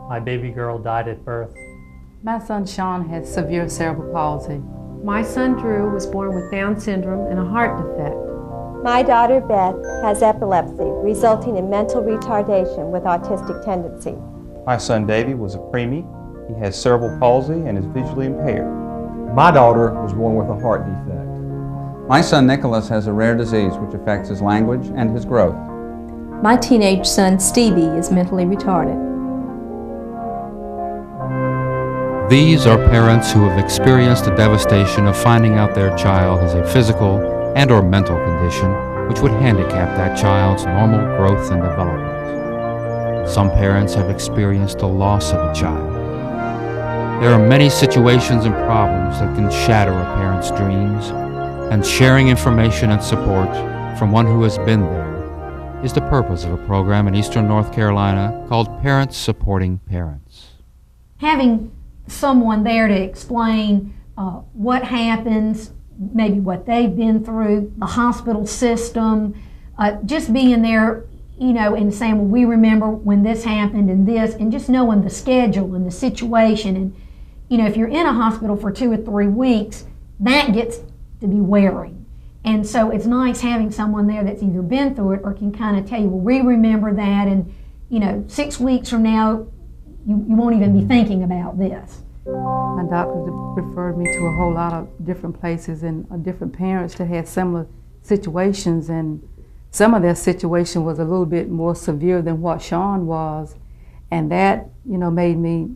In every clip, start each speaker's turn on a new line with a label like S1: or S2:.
S1: My baby girl died at birth.
S2: My son Sean had severe cerebral palsy.
S3: My son Drew was born with Down syndrome and a heart defect.
S4: My daughter Beth has epilepsy, resulting in mental retardation with autistic tendencies.
S5: My son Davey was a preemie. He has cerebral palsy and is visually impaired.
S6: My daughter was born with a heart defect.
S7: My son Nicholas has a rare disease which affects his language and his growth.
S8: My teenage son Stevie is mentally retarded.
S9: These are parents who have experienced the devastation of finding out their child has a physical and/or mental condition which would handicap that child's normal growth and development. Some parents have experienced the loss of a child. There are many situations and problems that can shatter a parent's dreams, and sharing information and support from one who has been there is the purpose of a program in Eastern North Carolina called Parents Supporting Parents.
S10: Having someone there to explain what happens, maybe what they've been through, the hospital system, just being there, you know, and saying, well, we remember when this happened and this, and just knowing the schedule and the situation. And, you know, if you're in a hospital for 2 or 3 weeks, that gets to be wearing. And so it's nice having someone there that's either been through it or can kind of tell you, well, we remember that, and, you know, 6 weeks from now, you won't even be thinking about this.
S2: My doctor referred me to a whole lot of different places and different parents that had similar situations, and some of their situation was a little bit more severe than what Sean was, and that, you know, made me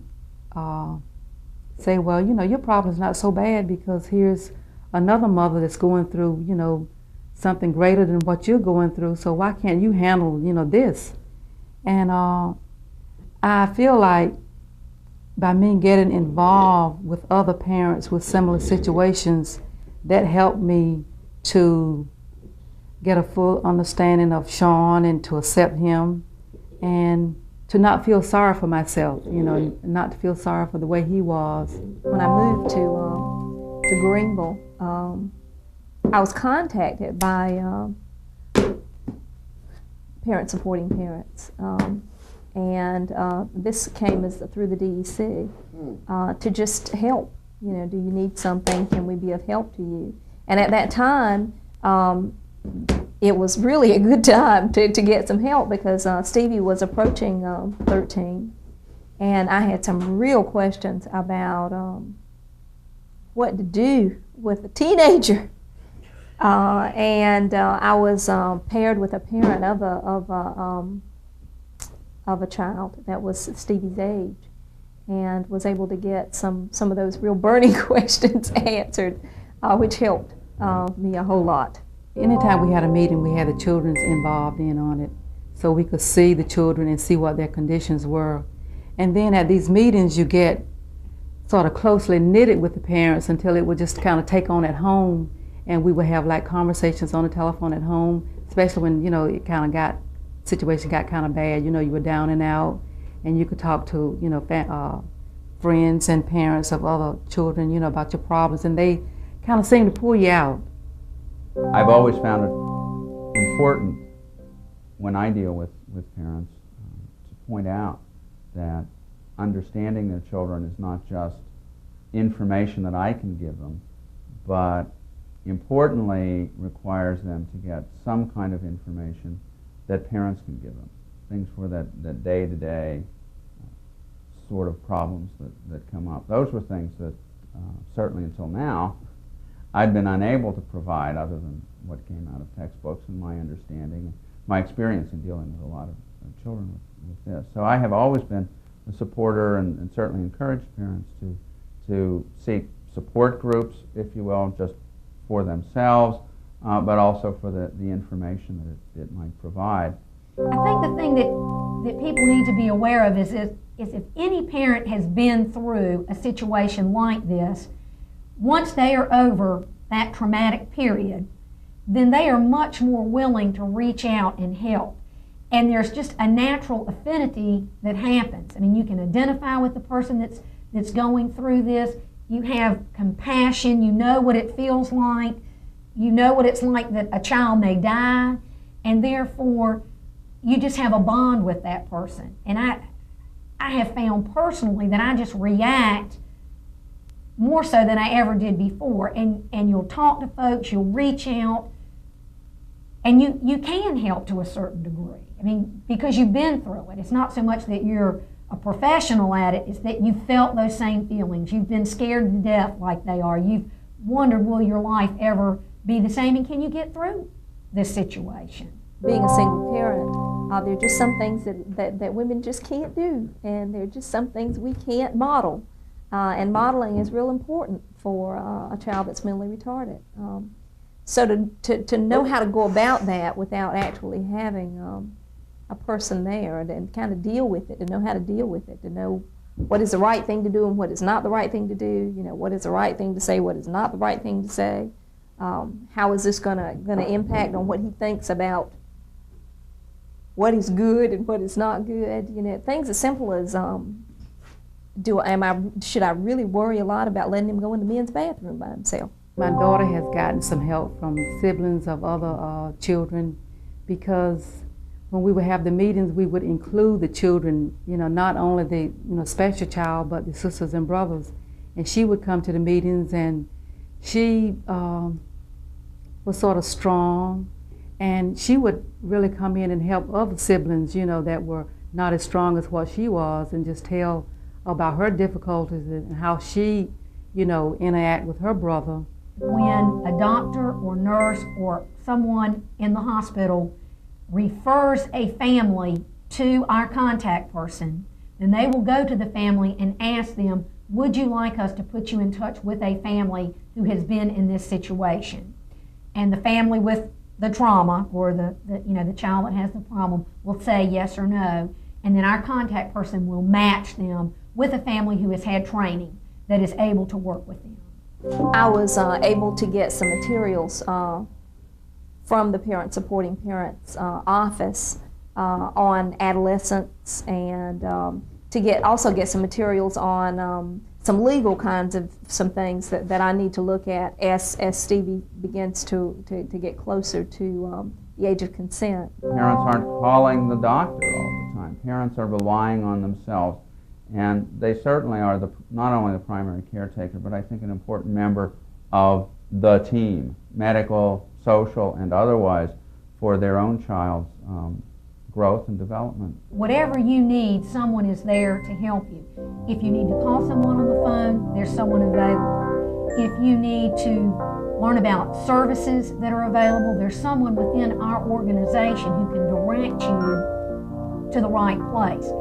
S2: say, well, you know, your problem's not so bad because here's another mother that's going through, you know, something greater than what you're going through, so why can't you handle, you know, this? And I feel like by me getting involved with other parents with similar situations, that helped me to get a full understanding of Sean and to accept him and to not feel sorry for myself, you know, not to feel sorry for the way he was.
S8: When I moved to Greenville, I was contacted by Parents Supporting Parents. And this came through the DEC to just help. You know, do you need something? Can we be of help to you? And at that time, it was really a good time to get some help because Stevie was approaching 13, and I had some real questions about what to do with a teenager. And I was paired with a parent of a child that was Stevie's age, and was able to get some of those real burning questions answered, which helped me a whole lot.
S2: Anytime we had a meeting, we had the children involved in on it, so we could see the children and see what their conditions were. And then at these meetings, you get sort of closely knitted with the parents until it would just kind of take on at home, and we would have like conversations on the telephone at home, especially when, you know, it kind of situation got kind of bad, you know, you were down and out, and you could talk to, you know, friends and parents of other children, you know, about your problems, and they kind of seem to pull you out.
S7: I've always found it important when I deal with parents to point out that understanding their children is not just information that I can give them, but importantly requires them to get some kind of information that parents can give them, things for that day-to-day sort of problems that come up. Those were things that certainly until now I'd been unable to provide other than what came out of textbooks and my understanding and my experience in dealing with a lot of children with this. So I have always been a supporter and certainly encouraged parents to seek support groups, if you will, just for themselves, but also for the information that it might provide.
S10: I think the thing that people need to be aware of is if any parent has been through a situation like this, once they are over that traumatic period, then they are much more willing to reach out and help. And there's just a natural affinity that happens. I mean, you can identify with the person that's going through this. You have compassion. You know what it feels like. You know what it's like that a child may die, and therefore you just have a bond with that person. And I have found personally that I just react more so than I ever did before. And you'll talk to folks, you'll reach out, and you can help to a certain degree. I mean, because you've been through it. It's not so much that you're a professional at it, it's that you felt those same feelings. You've been scared to death like they are. You've wondered, will your life ever be the same, and can you get through this situation?
S8: Being a single parent, there are just some things that women just can't do, and there are just some things we can't model. And modeling is real important for a child that's mentally retarded. So to know how to go about that without actually having a person there and kind of deal with it, to know how to deal with it, to know what is the right thing to do and what is not the right thing to do, you know, what is the right thing to say, what is not the right thing to say, how is this gonna impact on what he thinks about what is good and what is not good, you know, things as simple as should I really worry a lot about letting him go in the men's bathroom by himself?
S2: My daughter has gotten some help from siblings of other children, because when we would have the meetings, we would include the children, you know, not only the special child, but the sisters and brothers. And she would come to the meetings, and she was sort of strong, and she would really come in and help other siblings, you know, that were not as strong as what she was, and just tell about her difficulties and how she, you know, interact with her brother.
S10: When a doctor or nurse or someone in the hospital refers a family to our contact person, then they will go to the family and ask them, would you like us to put you in touch with a family who has been in this situation? And the family with the trauma, or the child that has the problem, will say yes or no, and then our contact person will match them with a family who has had training that is able to work with them.
S8: I was able to get some materials from the Parent Supporting Parents office on adolescents, and to also get some materials on some legal kinds of some things that I need to look at as Stevie begins to get closer to the age of consent.
S7: Parents aren't calling the doctor all the time. Parents are relying on themselves, and they certainly are not only the primary caretaker, but I think an important member of the team, medical, social, and otherwise, for their own child's growth and development.
S10: Whatever you need, someone is there to help you. If you need to call someone on the phone, there's someone available. If you need to learn about services that are available, there's someone within our organization who can direct you to the right place.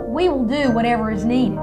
S10: We will do whatever is needed.